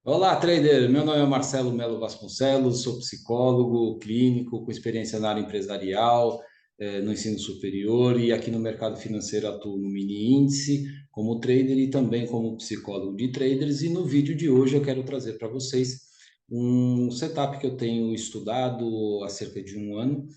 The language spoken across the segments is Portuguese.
Olá, trader. Meu nome é Marcelo Melo Vasconcelos, sou psicólogo clínico com experiência na área empresarial, no ensino superior e aqui no mercado financeiro atuo no mini índice como trader e também como psicólogo de traders. E no vídeo de hoje eu quero trazer para vocês um setup que eu tenho estudado há cerca de um ano,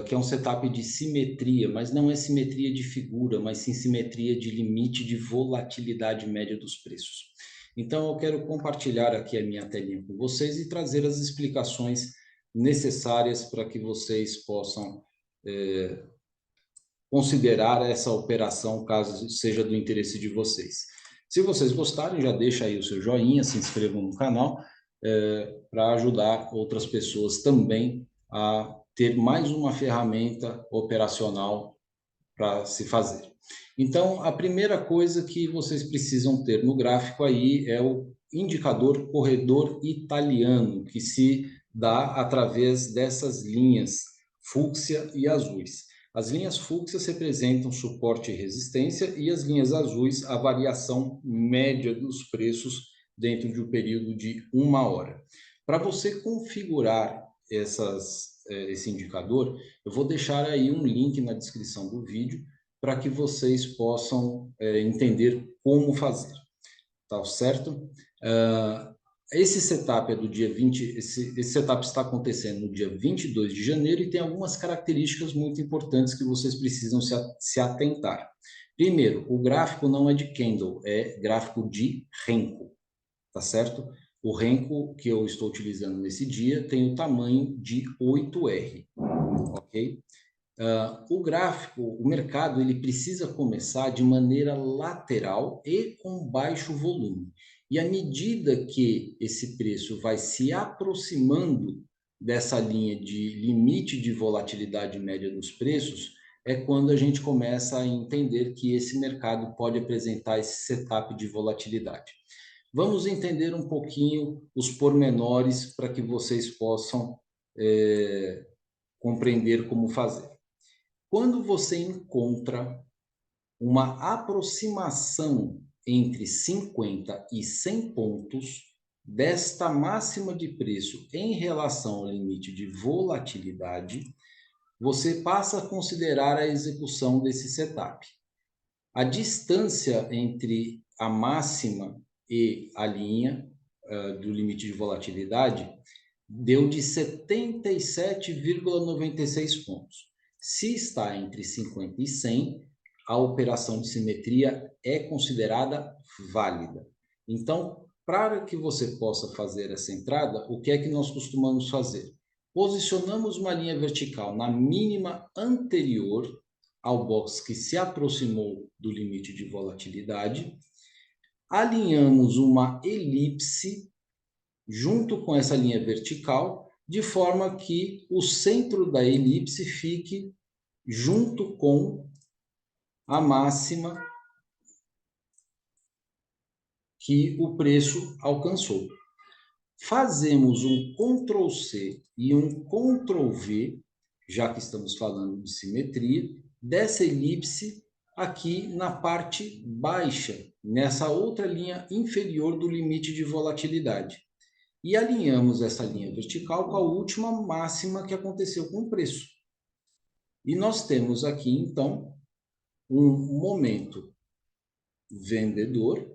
que é um setup de simetria, mas não é simetria de figura, mas sim simetria de limite de volatilidade média dos preços. Então, eu quero compartilhar aqui a minha telinha com vocês e trazer as explicações necessárias para que vocês possam considerar essa operação, caso seja do interesse de vocês. Se vocês gostarem, já deixa aí o seu joinha, se inscrevam no canal, para ajudar outras pessoas também a ter mais uma ferramenta operacional para se fazer. Então, a primeira coisa que vocês precisam ter no gráfico aí é o indicador corredor italiano, que se dá através dessas linhas fúcsia e azuis. As linhas fúcsias representam suporte e resistência e as linhas azuis a variação média dos preços dentro de um período de 1 hora. Para você configurar esse indicador, eu vou deixar aí um link na descrição do vídeo para que vocês possam entender como fazer, tá certo? Esse setup é do dia 20, esse setup está acontecendo no dia 22 de janeiro e tem algumas características muito importantes que vocês precisam se atentar. Primeiro, o gráfico não é de candle, é gráfico de Renko, tá certo? O Renko que eu estou utilizando nesse dia tem o tamanho de 8R, ok? O gráfico, o mercado, ele precisa começar de maneira lateral e com baixo volume. E à medida que esse preço vai se aproximando dessa linha de limite de volatilidade média dos preços, é quando a gente começa a entender que esse mercado pode apresentar esse setup de volatilidade. Vamos entender um pouquinho os pormenores para que vocês possam compreender como fazer. Quando você encontra uma aproximação entre 50 e 100 pontos desta máxima de preço em relação ao limite de volatilidade, você passa a considerar a execução desse setup. A distância entre a máxima e a linha do limite de volatilidade deu de 77,96 pontos. Se está entre 50 e 100, a operação de simetria é considerada válida. Então, para que você possa fazer essa entrada, o que é que nós costumamos fazer? Posicionamos uma linha vertical na mínima anterior ao box que se aproximou do limite de volatilidade, alinhamos uma elipse junto com essa linha vertical, de forma que o centro da elipse fique junto com a máxima que o preço alcançou. Fazemos um Ctrl C e um Ctrl V, já que estamos falando de simetria, dessa elipse aqui na parte baixa, nessa outra linha inferior do limite de volatilidade. E alinhamos essa linha vertical com a última máxima que aconteceu com o preço. E nós temos aqui, então, um momento vendedor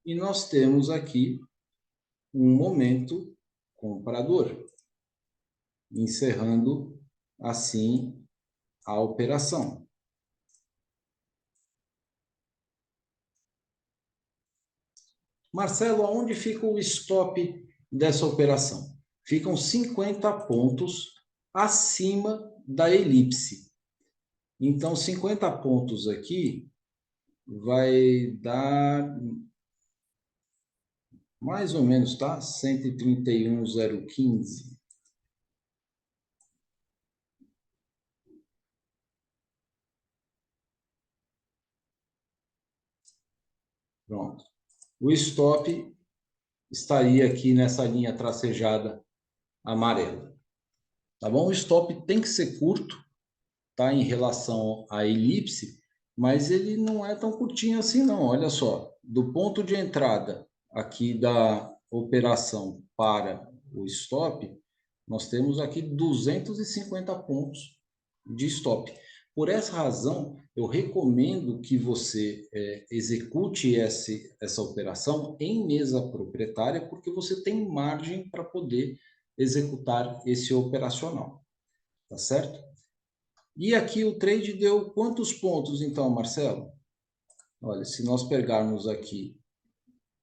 e nós temos aqui um momento comprador, encerrando assim a operação. Marcelo, aonde fica o stop dessa operação? Ficam 50 pontos acima da elipse. Então, 50 pontos aqui vai dar mais ou menos, tá? 131,015. Pronto. O stop estaria aqui nessa linha tracejada amarela. Tá bom? O stop tem que ser curto, tá em relação à elipse, mas ele não é tão curtinho assim, não. Olha só, do ponto de entrada aqui da operação para o stop, nós temos aqui 250 pontos de stop. Por essa razão, eu recomendo que você execute essa operação em mesa proprietária, porque você tem margem para poder executar esse operacional, tá certo? E aqui o trade deu quantos pontos, então, Marcelo? Olha, se nós pegarmos aqui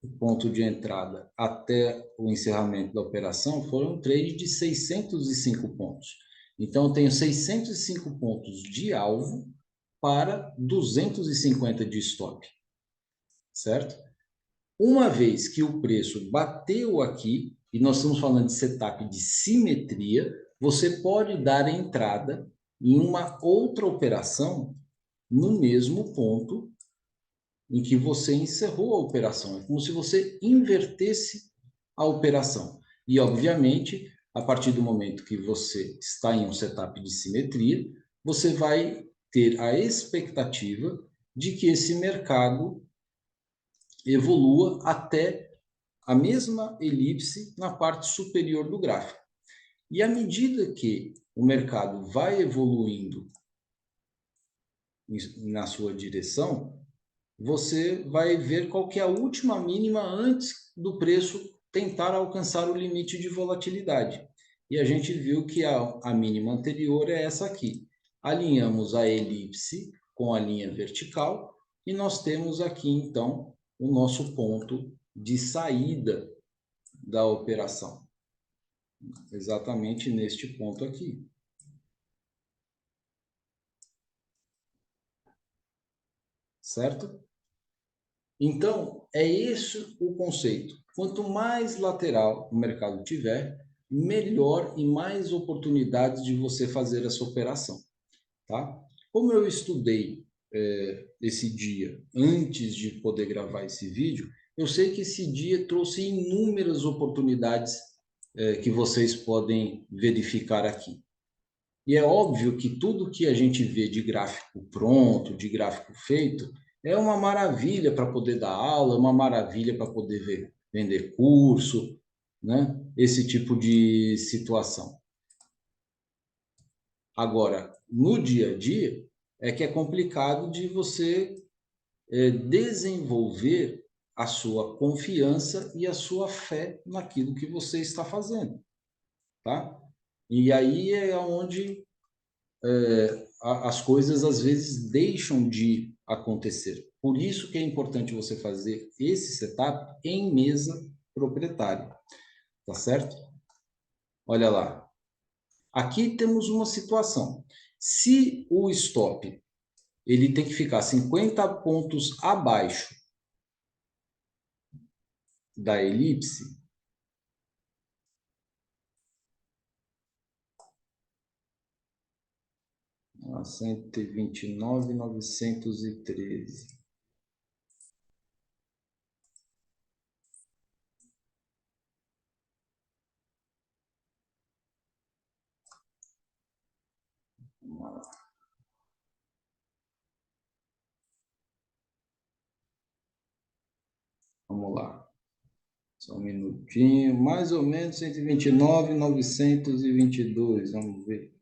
o ponto de entrada até o encerramento da operação, foram um trade de 605 pontos. Então, eu tenho 605 pontos de alvo para 250 de stop, certo? Uma vez que o preço bateu aqui, e nós estamos falando de setup de simetria, você pode dar entrada em uma outra operação no mesmo ponto em que você encerrou a operação. É como se você invertesse a operação. E, obviamente, a partir do momento que você está em um setup de simetria, você vai ter a expectativa de que esse mercado evolua até a mesma elipse na parte superior do gráfico. E à medida que o mercado vai evoluindo na sua direção, você vai ver qual que é a última mínima antes do preço tentar alcançar o limite de volatilidade. E a gente viu que a mínima anterior é essa aqui. Alinhamos a elipse com a linha vertical e nós temos aqui, então, o nosso ponto de saída da operação. Exatamente neste ponto aqui. Certo? Então, é esse o conceito. Quanto mais lateral o mercado tiver, melhor e mais oportunidades de você fazer essa operação. Tá? Como eu estudei esse dia antes de poder gravar esse vídeo, eu sei que esse dia trouxe inúmeras oportunidades que vocês podem verificar aqui. E é óbvio que tudo que a gente vê de gráfico pronto, de gráfico feito, é uma maravilha para poder dar aula, uma maravilha para poder vender curso, né? Esse tipo de situação. Agora, no dia a dia, é que é complicado de você desenvolver a sua confiança e a sua fé naquilo que você está fazendo, tá? E aí é onde as coisas às vezes deixam de acontecer. Por isso que é importante você fazer esse setup em mesa proprietária, tá certo? Olha lá. Aqui temos uma situação. Se o stop ele tem que ficar 50 pontos abaixo da elipse, a 129.913. Vamos lá. Só um minutinho. Mais ou menos 129.922. Vamos ver.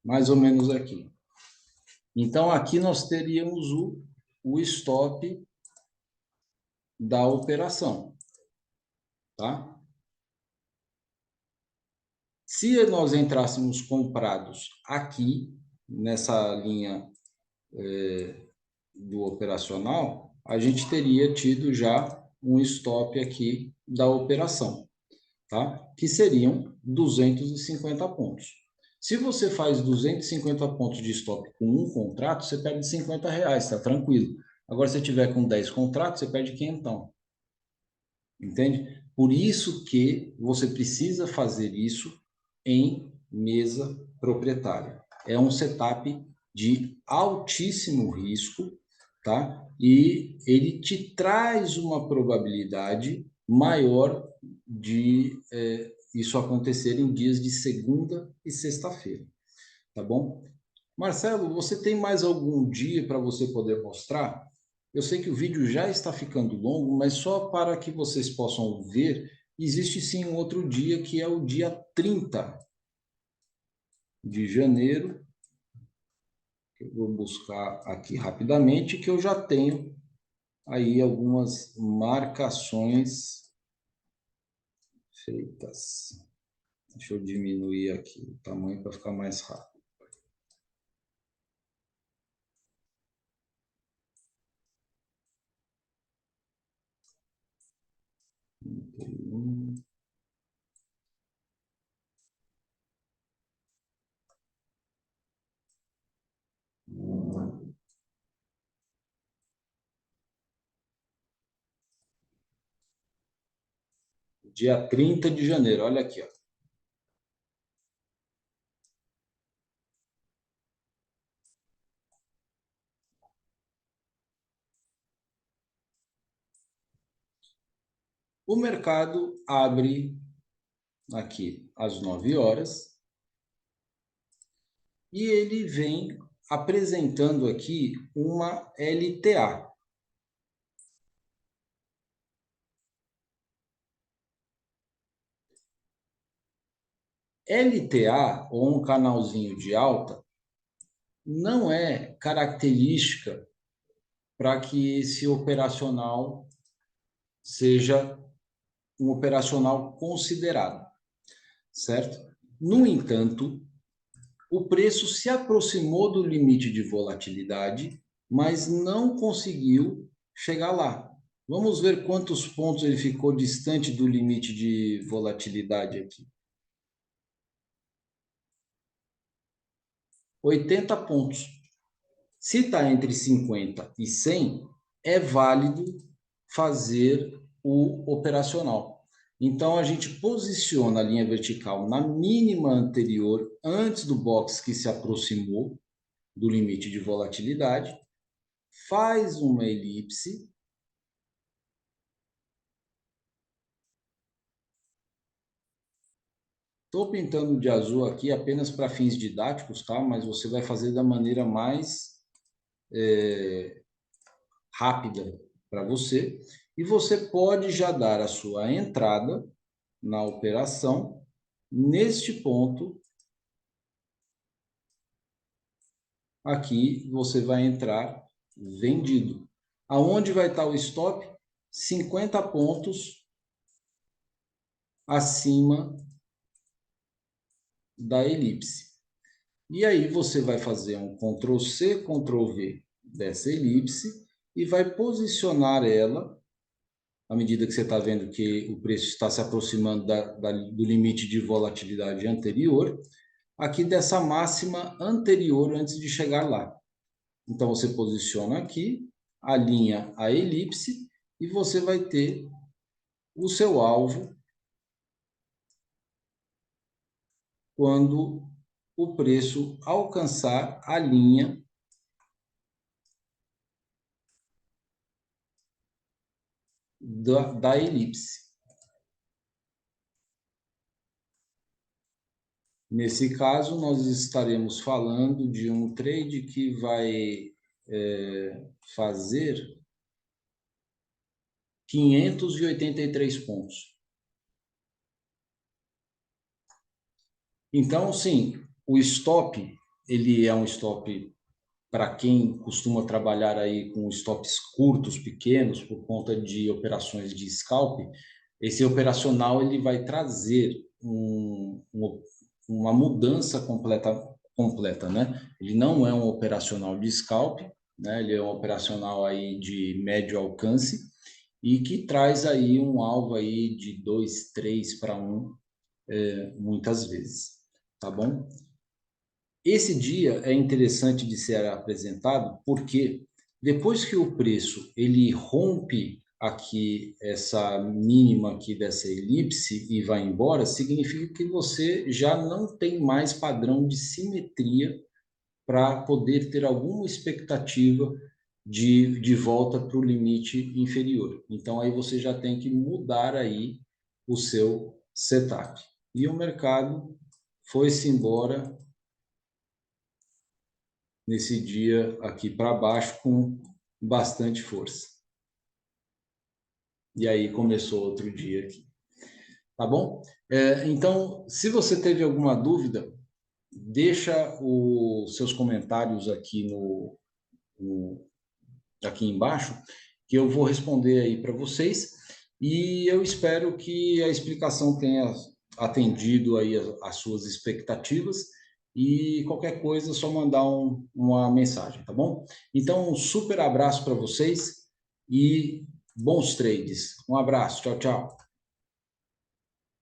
Mais ou menos aqui. Então, aqui nós teríamos o stop da operação, tá? Se nós entrássemos comprados aqui, nessa linha do operacional, a gente teria tido já um stop aqui da operação, tá? Que seriam 250 pontos. Se você faz 250 pontos de stop com um contrato, você perde R$50, tá tranquilo. Agora, se tiver com 10 contratos, você perde 500. Entende? Por isso que você precisa fazer isso em mesa proprietária. É um setup de altíssimo risco, tá? E ele te traz uma probabilidade maior de isso acontecer em dias de segunda e sexta-feira, tá bom? Marcelo, você tem mais algum dia para você poder mostrar? Eu sei que o vídeo já está ficando longo, mas só para que vocês possam ver, existe sim um outro dia que é o dia 30 de janeiro. Eu vou buscar aqui rapidamente, que eu já tenho aí algumas marcações feitas. Deixa eu diminuir aqui o tamanho para ficar mais rápido. Dia 30 de janeiro, olha aqui, ó. O mercado abre aqui às 9 horas e ele vem apresentando aqui uma LTA. LTA, ou um canalzinho de alta, não é característica para que esse operacional seja um operacional considerado, certo? No entanto, o preço se aproximou do limite de volatilidade, mas não conseguiu chegar lá. Vamos ver quantos pontos ele ficou distante do limite de volatilidade aqui. 80 pontos. Se está entre 50 e 100, é válido fazer o operacional. Então, a gente posiciona a linha vertical na mínima anterior, antes do box que se aproximou do limite de volatilidade, faz uma elipse, estou pintando de azul aqui apenas para fins didáticos, tá? Mas você vai fazer da maneira mais rápida para você. E você pode já dar a sua entrada na operação neste ponto. Aqui você vai entrar vendido. Aonde vai estar o stop? 50 pontos acima da elipse. E aí você vai fazer um Ctrl C, Ctrl V dessa elipse e vai posicionar ela, à medida que você está vendo que o preço está se aproximando do limite de volatilidade anterior, aqui dessa máxima anterior antes de chegar lá. Então você posiciona aqui, alinha a elipse e você vai ter o seu alvo quando o preço alcançar a linha da elipse. Nesse caso, nós estaremos falando de um trade que vai fazer 583 pontos. Então, sim, o stop, ele é um stop para quem costuma trabalhar aí com stops curtos, pequenos, por conta de operações de scalp. Esse operacional ele vai trazer uma mudança completa, né? Ele não é um operacional de scalp, né? Ele é um operacional aí de médio alcance e que traz aí um alvo aí de 2, 3 para 1, muitas vezes, tá bom? Esse dia é interessante de ser apresentado porque depois que o preço ele rompe aqui essa mínima aqui dessa elipse e vai embora, significa que você já não tem mais padrão de simetria para poder ter alguma expectativa de volta para o limite inferior. Então, aí você já tem que mudar aí o seu setup. E o mercado foi-se embora nesse dia aqui para baixo com bastante força. E aí começou outro dia aqui. Tá bom? Então, se você teve alguma dúvida, deixa os seus comentários aqui aqui embaixo, que eu vou responder aí para vocês. E eu espero que a explicação tenha atendido aí as suas expectativas. E qualquer coisa, é só mandar uma mensagem, tá bom? Então, um super abraço para vocês e bons trades. Um abraço, tchau, tchau.